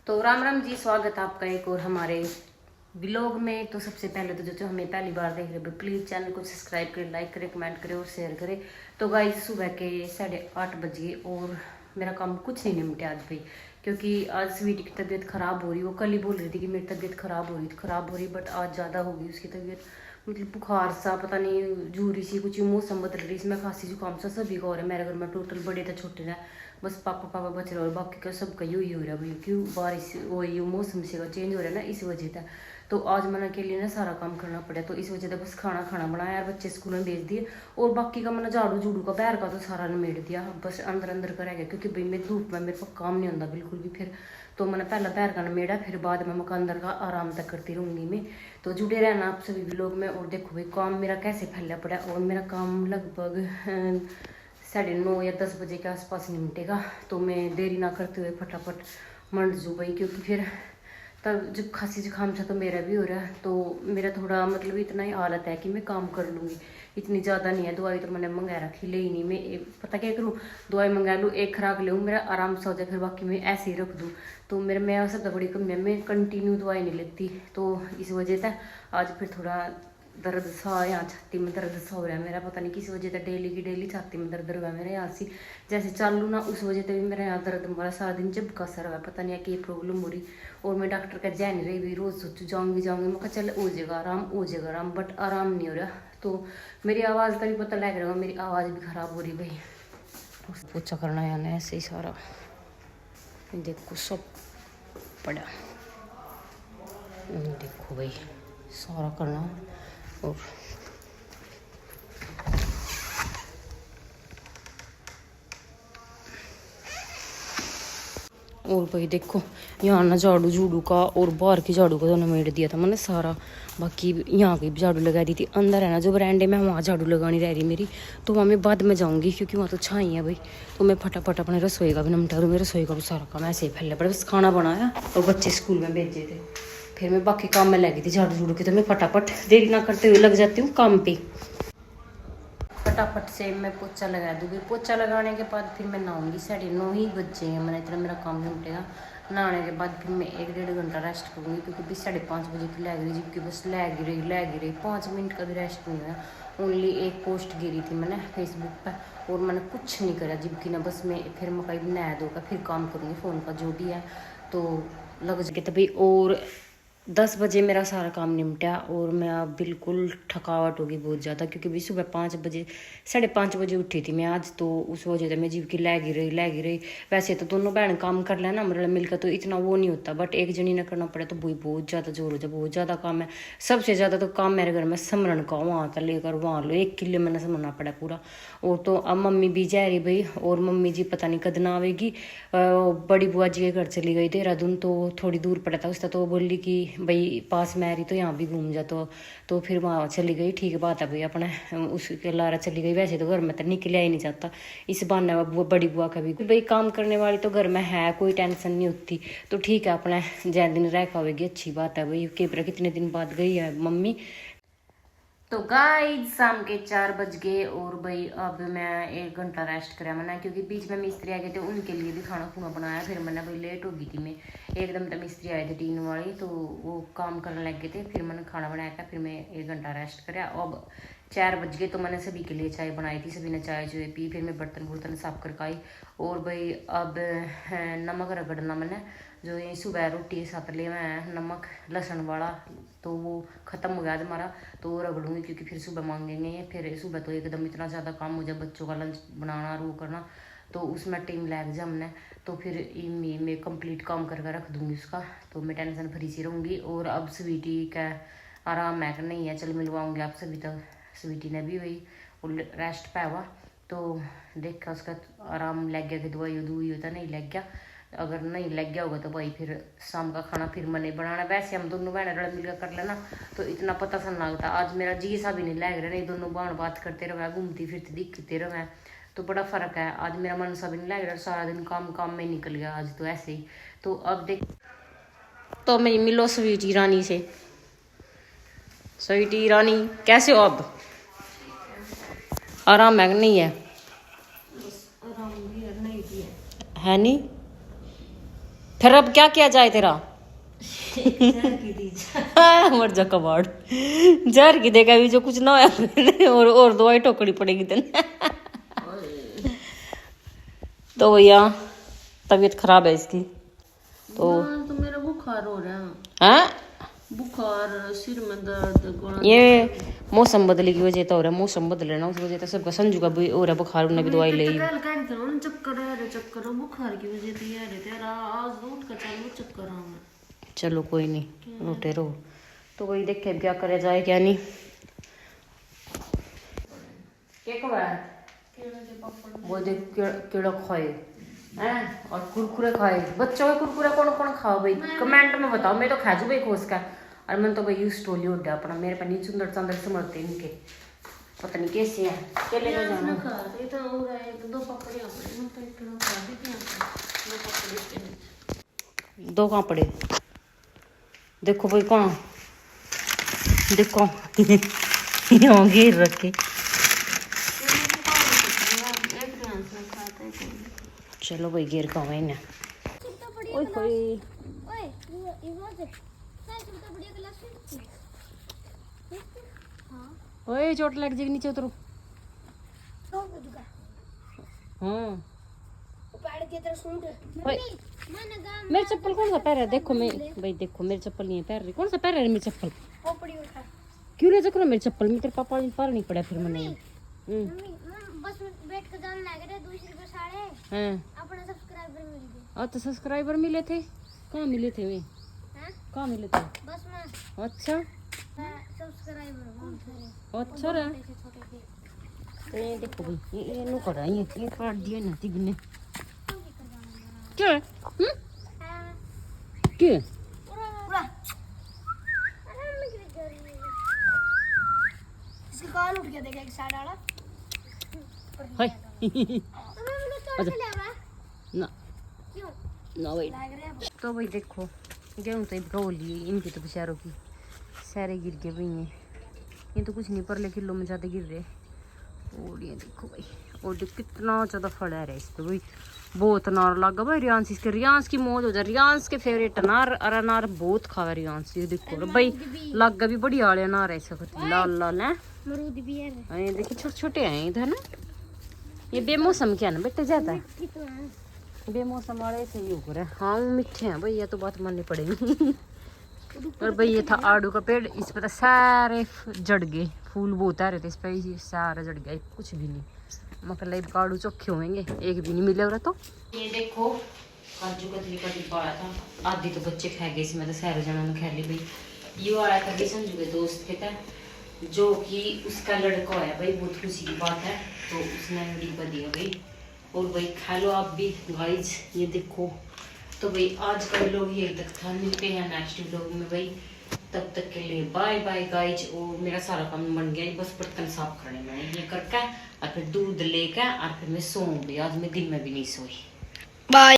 तो राम राम जी, स्वागत आपका एक और हमारे व्लॉग में। तो सबसे पहले तो जो हमें पहली बार देख रहे हैं प्लीज़ चैनल को सब्सक्राइब करें, लाइक करें, कमेंट करें और शेयर करें। तो गाइस सुबह के 8:30 बजे और मेरा काम कुछ नहीं निपटा आज भाई, क्योंकि आज स्वीटी की तबीयत ख़राब हो रही। वो कल ही बोल रही थी कि मेरी तबीयत ख़राब हो रही बट आज ज़्यादा हो गई उसकी तबीयत। मतलब बुखार सा, पता नहीं जूरी सी, कुछ मौसम बदल रही, इसमें खांसी जुकाम सा सभी का हो रहा है। मेरे घर में टोटल बड़े थे छोटे थे, बस पापा पापा बच रहे और बाकी का सबका यही हो रहा है भाई, क्यों बारिश वही मौसम से का चेंज हो रहा है ना, इस वजह से। तो आज मना के लिए ना सारा काम करना पड़ा, तो इस वजह से बस खाना बनाया और बच्चे स्कूल में भेज दिए और बाकी का मैंने झाड़ू झूड़ू का बैर का तो सारा निमेट दिया, बस अंदर का रह गया क्योंकि भाई मैं धूप में मेरे को काम नहीं होता बिल्कुल भी। फिर तो मैंने पहला पैर का निमेड़ा, फिर बाद में मैं अंदर का आराम तक करती रहूँगी मैं। तो जुड़े रहना आप सभी भी लोग में। और देखो भाई काम मेरा कैसे फैला पड़ा, और मेरा काम लगभग 9:30 या 10 बजे के आसपास निपटेगा। तो मैं देरी ना करते हुए फटाफट मंड जूँ भाई, क्योंकि फिर तब जब खांसी जुकाम था तो मेरा भी हो रहा है। तो मेरा थोड़ा मतलब इतना ही हालत है कि मैं काम कर लूँगी, इतनी ज़्यादा नहीं है। दवाई तो मैंने मंगा रखी, ले ही नहीं मैं, पता क्या करूँ, दवाई मंगा लूँ, एक खुराक लूँ, मेरा आराम से हो जाए, फिर बाकी मैं ऐसे ही रख दूँ। तो मेरा सबसे बड़ी कमी है, मैं कंटिन्यू दवाई नहीं लेती। तो इस वजह से आज फिर थोड़ा दर्द सा, यहाँ छाती में दर्द सा हो रहा है मेरा, पता नहीं किस वजह से डेली की डेली छाती में दर्द रहा है मेरे यहाँ से। जैसे चालू ना उस वजह से भी मेरा यहाँ दर्द हमारा सारा दिन जब का सर है, पता नहीं है कि प्रॉब्लम हो रही। और मैं डॉक्टर का जा नहीं रही भी, रोज़ सोचू जाऊँगी मैं कहा चल हो जाएगा आराम, बट आराम नहीं हो रहा। तो मेरी आवाज़ का भी पता लग रहा है, मेरी आवाज़ भी ख़राब हो रही भाई। पोछा करना है ना ऐसे ही सारा, देखो सब पड़ा, देखो भाई सारा करना। और भाई देखो यहाँ ना झाड़ू झूड़ू का और बाहर की झाड़ू का तो निमेट दिया था मैंने सारा, बाकी यहाँ की झाड़ू लगा दी थी। अंदर है ना जो बरांडे में, वहाँ झाड़ू लगानी रह रही मेरी, तो वहाँ मैं बाद में जाऊँगी क्योंकि वहाँ तो छाई है भाई। तो मैं फटाफट अपने रसोई का भी निपटा दूँ, मेरे रसोई का भी सारा काम ऐसे ही फैले पड़े, बस खाना बनाया और बच्चे स्कूल में भेजे थे, फिर मैं बाकी काम में लगी थी झाड़ू झूड़ू की। तो मैं फटाफट देरी ना करते हुए लग जाती हूँ काम पे। फटाफट से मैं पोछा लगा दूँगी, पोछा लगाने के बाद फिर मैं नहाऊँगी। 9:30 ही बजे हैं, मैंने इतना मेरा काम निपटेगा। नहाने के बाद फिर मैं 1-1.5 घंटा रेस्ट करूँगी, क्योंकि भी 5:30 बजे की लग रही, जबकि बस लग रही 5 मिनट का भी रेस्ट नहीं हुआ। ओनली एक पोस्ट गिरी थी मैंने फेसबुक पर और मैंने कुछ नहीं करा, जबकि ना बस मैं फिर मैं कहीं नहा धोकर फिर काम करूँगी फ़ोन का जो भी है। तो लग सके तभी। और 10 बजे मेरा सारा काम निपटा और मैं अब बिल्कुल थकावट होगी बहुत ज़्यादा, क्योंकि भी सुबह 5 बजे 5:30 बजे उठी थी मैं आज। तो उस वजह से मैं जीव की लगी रही। वैसे तो दोनों बहन काम कर लेना मतलब मिलकर, तो इतना वो नहीं होता, बट एक जनी ने करना पड़े तो बहुत ज़्यादा जोर हो जाए, बहुत ज़्यादा काम है। सबसे ज़्यादा तो काम मेरे घर में समरण का, वहाँ तक लेकर वहाँ लो 1 किले मैंने समरना पड़ा पूरा। और तो अब मम्मी भी जा रही भाई, और मम्मी जी पता नहीं कद ना आवेगी। बड़ी बुआ जी के घर चली गई देहरादून, तो थोड़ी दूर पड़ा था उसका, तो बोली कि भाई पास में आ रही तो यहाँ भी घूम जा। तो फिर वहाँ चली गई, ठीक बात है भाई, अपने उसके लारा चली गई। वैसे तो घर में तो निकलिया ही नहीं जाता, इस बहाने बड़ी बुआ का भी भाई काम करने वाली तो घर में है, कोई टेंशन नहीं होती। तो ठीक है, अपना जै दिन रह पावेगी, अच्छी बात है भाई। कितने दिन बाद गई है मम्मी। तो गाइस शाम के 4 बज गए और भाई अब मैं 1 घंटा रेस्ट कराया मैंने, क्योंकि बीच में मिस्त्री आ गए थे, उनके लिए भी खाना खुना बनाया। फिर मैंने भाई लेट हो गई थी मैं एकदम, तो मिस्त्री आए थे 3 वाली, तो वो काम करने लग गए थे। फिर मैंने खाना बनाया था, फिर मैं 1 घंटा रेस्ट कराया। अब 4 बज गए, तो मैंने सभी के लिए चाय बनाई थी, सभी ने चाय जो पी। फिर मैं बर्तन साफ करके आई। और भाई अब नमक रगड़ना मैंने, जो ये सुबह रोटी के साथ ले मैं नमक लहसुन वाला, तो वो ख़त्म हो गया आज हमारा, तो वो रगड़ूंगी क्योंकि फिर सुबह मांगेंगे। फिर सुबह तो एकदम इतना ज़्यादा काम हो जाए, बच्चों का लंच बनाना रू करना, तो उसमें टाइम लग जाए हमने। तो फिर मैं कंप्लीट काम करके रख दूँगी उसका, तो मैं टेंशन फ्री सी रहूँगी। और अब स्वीटी का आराम है कि नहीं है, चल मिलवाऊँगी आप सभी तक। स्वीटी ने भी वही रेस्ट पाया हुआ, तो देखा उसका आराम लग गया कि दवाई होता नहीं लग गया। अगर नहीं लग गया होगा तो भाई फिर शाम का खाना फिर मैंने बनाना। वैसे हम दोनों बहन रल मिलकर कर लेना तो इतना पता सा नहीं लगता। आज मेरा जी सा भी नहीं लग रहा, नहीं दोनों बहन बात करते रहे, घूमती फिरती दिखते रहे, तो बड़ा फ़र्क है। आज मेरा मन सा भी नहीं लग रहा, सारा दिन काम में निकल गया आज तो ऐसे ही। तो अब देख, तो मेरी मिलो स्वीटी रानी से। स्वीटी रानी कैसे हो अब, आराम है नहीं है? है नहीं? फिर अब क्या किया जाए तेरा? मर जा कबाड़, जहर की देगा भी जो कुछ ना होया और दवाई टोकनी पड़ेगी तेने। तो भैया तबीयत खराब है इसकी तो मेरा बुखार हो रहा है, बुखार, सिर में दर्द, ये मौसम बदले की वजह तो हो रहा है, मौसम बदले ना उस वजह से सबका संजू का भी हो रहा है बुखार, उन्हें भी दवाई ले चक्कर बुखार की वजह से यार तेरा आज उठ कर चलो चक्कर आ। चलो कोई नहीं रोटे रहो। तो वही देखे क्या करे जाए क्या नहीं। वो देख केड़ा खाए हैं और कुरकुरे खाए, बच्चों के कुरकुरे कौन कौन खाओ भाई कमेंट में बताओ, मैं तो खा जू भाई खोस का। और मैं तो भाई यूज टोली उड़ा अपना, मेरे पर नहीं सुंदर चंदर समझते इनके पता नहीं कैसे हैं केले का जाना। दो कहाँ पड़े देखो भाई, कहाँ देखो यहाँ घेर रखे। चलो भाई घेर का है ना। ओए होए ओए चोट लग जाएगी, नीचे उतरो। हाँ मेरी चप्पल कौन सा पैर है देखो, मैं भाई देखो मेरी चप्पल नहीं है पैर रही, कौन सा पैर है मेरी चप्पल? क्यों ले चक्कर मेरी चप्पल में तेरे पापा पर नहीं पड़ा फिर मैंने बस बैठ कर जान लग रहा 200 रुपए साढ़े हैं अपना सब्सक्राइबर मिल गए। और तो सब्सक्राइबर मिले थे, कहाँ मिले थे वे, कहाँ मिले थे? बस में अच्छा सब्सक्राइबर अच्छा रहा। ये देखो भाई ये नो करा ये काट दिया ना तिगने क्या क्या इसके कान उठ गया देखा एक साइड वाला हाय अच्छा ना क्यों ना भाई। लग रहा है तो भाई देखो गेहूँ तो इनको लिए इनकी तो बेचारों की सारे गिर गए भाई, ये तो कुछ नहीं परले किलो में ज़्यादा गिर रहे। और ये देखो भाई और देख कितना ज़्यादा फड़ा है इस पर भाई, बहुत अनार लगा भाई रियांस, इसके रियांस की मौज हो जाए, रियांस के फेवरेट अनार और अनार बहुत खावा रियांस। ये देखो भाई लगा भी बढ़िया वाले अनार है इसका, लाल लाल है, अमरूद भी है ये देखिए छोटे छोटे हैं इधर ना। ये बेमौसम क्या ना बेटे जाता है, बेमौसम वाले ऐसे ही हो रहा है। हाँ मीठे हैं भाई, ये तो बात माननी पड़ेगी। और भाई ये था आड़ू का पेड़, इस पर सारे जड़ गए, फूल बहुत आ रहे थे इस पर, सारा जड़ गया कुछ भी नहीं। मतलब काड़ू चोखे होंगे एक भी नहीं मिले और तो ये देखो काजू कतली का डिब्बा आया था, आधी तो बच्चे खा गए इसमें, तो सारे जना ने खा ली भाई। ये आया था कि संजू के दोस्त के था जो कि उसका लड़का है भाई, बहुत खुशी की बात है, तो उसने डिब्बा दिया भाई। और भाई खा लो आप भी गाइज। ये देखो तो भाई आज का व्लॉग यही तक था, मिलते हैं नेक्स्ट व्लॉग में भाई, तब तक के लिए बाय बाय गाइज। और मेरा सारा काम बन गया, बस बर्तन साफ करने में ये करके और फिर दूध लेकर और फिर मैं सोऊंगी, आज मैं दिन में भी नहीं सोई। बाय।